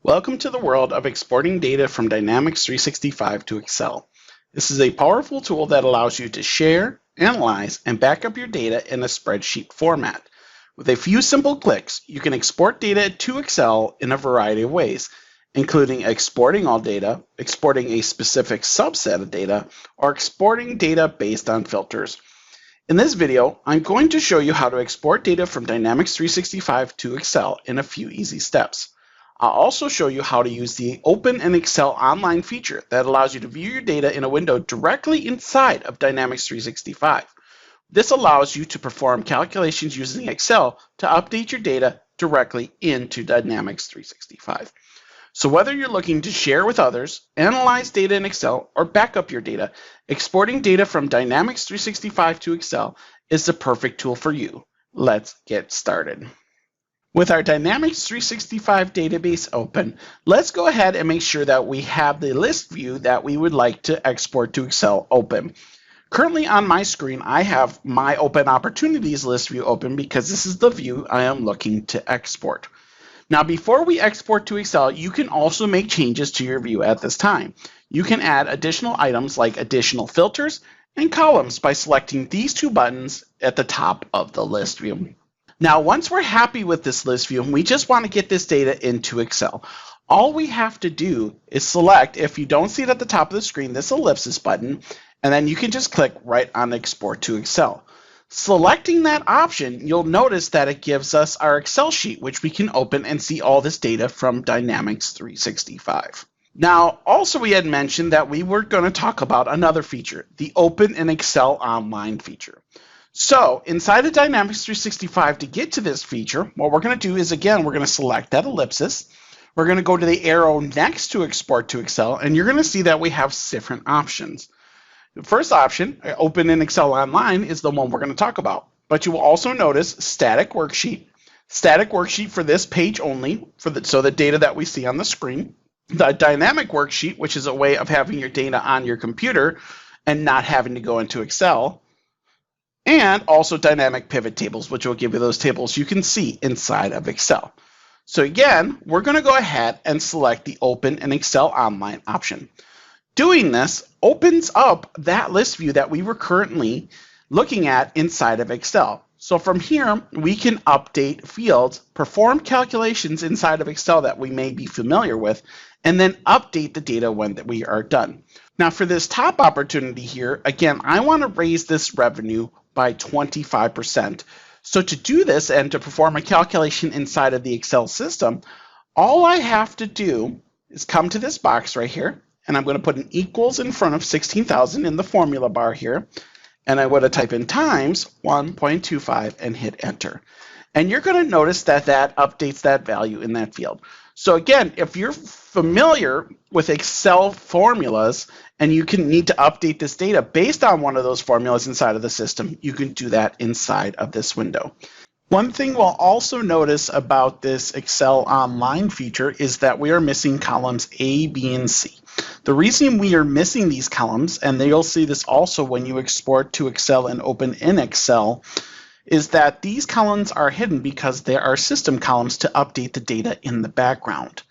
Welcome to the world of exporting data from Dynamics 365 to Excel. This is a powerful tool that allows you to share, analyze, and back up your data in a spreadsheet format. With a few simple clicks, you can export data to Excel in a variety of ways, including exporting all data, exporting a specific subset of data, or exporting data based on filters. In this video, I'm going to show you how to export data from Dynamics 365 to Excel in a few easy steps. I'll also show you how to use the Open in Excel Online feature that allows you to view your data in a window directly inside of Dynamics 365. This allows you to perform calculations using Excel to update your data directly into Dynamics 365. So whether you're looking to share with others, analyze data in Excel, or back up your data, exporting data from Dynamics 365 to Excel is the perfect tool for you. Let's get started. With our Dynamics 365 database open, let's go ahead and make sure that we have the list view that we would like to export to Excel open. Currently on my screen, I have my Open Opportunities list view open because this is the view I am looking to export. Now, before we export to Excel, you can also make changes to your view at this time. You can add additional items like additional filters and columns by selecting these two buttons at the top of the list view. Now, once we're happy with this list view and we just want to get this data into Excel, all we have to do is select, if you don't see it at the top of the screen, this ellipsis button, and then you can just click right on Export to Excel. Selecting that option, you'll notice that it gives us our Excel sheet, which we can open and see all this data from Dynamics 365. Now, also we had mentioned that we were going to talk about another feature, the Open in Excel Online feature. So inside of Dynamics 365, to get to this feature, what we're going to do is, again, we're going to select that ellipsis. We're going to go to the arrow next to Export to Excel, and you're going to see that we have different options. The first option, Open in Excel Online, is the one we're going to talk about. But you will also notice Static Worksheet for this page only, so the data that we see on the screen. The Dynamic Worksheet, which is a way of having your data on your computer and not having to go into Excel. And also Dynamic Pivot Tables, which will give you those tables you can see inside of Excel. So again, we're going to go ahead and select the Open in Excel Online option. Doing this opens up that list view that we were currently looking at inside of Excel. So from here, we can update fields, perform calculations inside of Excel that we may be familiar with, and then update the data when we are done. Now for this top opportunity here, again, I want to raise this revenue by 25%. So to do this and to perform a calculation inside of the Excel system, all I have to do is come to this box right here, and I'm going to put an equals in front of 16,000 in the formula bar here, and I'm going to type in times 1.25 and hit enter. And you're going to notice that that updates that value in that field. So again, if you're familiar with Excel formulas and you need to update this data based on one of those formulas inside of the system, you can do that inside of this window. One thing we'll also notice about this Excel Online feature is that we are missing columns A, B, and C. The reason we are missing these columns, and you'll see this also when you export to Excel and Open in Excel, is that these columns are hidden because they are system columns to update the data in the background.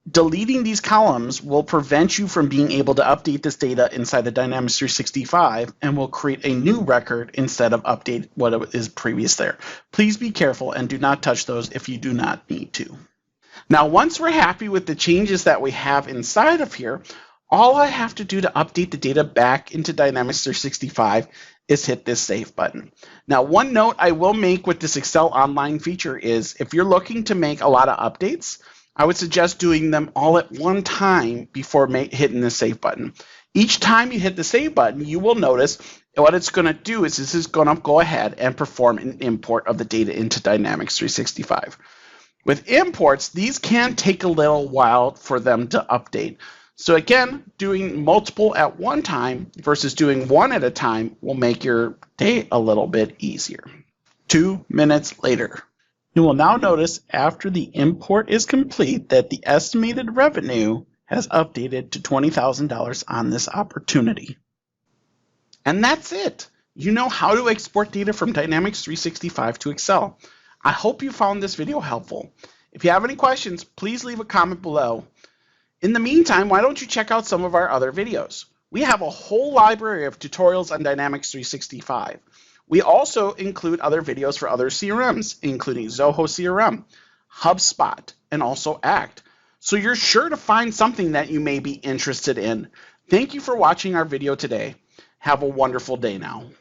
Deleting these columns will prevent you from being able to update this data inside the Dynamics 365 and will create a new record instead of update what is previous there. Please be careful and do not touch those if you do not need to. Now, once we're happy with the changes that we have inside of here, all I have to do to update the data back into Dynamics 365 is hit this Save button. Now, one note I will make with this Excel Online feature is if you're looking to make a lot of updates, I would suggest doing them all at one time before hitting the Save button. Each time you hit the Save button, you will notice what it's going to do is this is going to go ahead and perform an import of the data into Dynamics 365. With imports, these can take a little while for them to update. So again, doing multiple at one time versus doing one at a time will make your day a little bit easier. 2 minutes later. You will now notice after the import is complete that the estimated revenue has updated to $20,000 on this opportunity. And that's it. You know how to export data from Dynamics 365 to Excel. I hope you found this video helpful. If you have any questions, please leave a comment below. In the meantime, why don't you check out some of our other videos? We have a whole library of tutorials on Dynamics 365. We also include other videos for other CRMs, including Zoho CRM, HubSpot, and also Act. So you're sure to find something that you may be interested in. Thank you for watching our video today. Have a wonderful day now.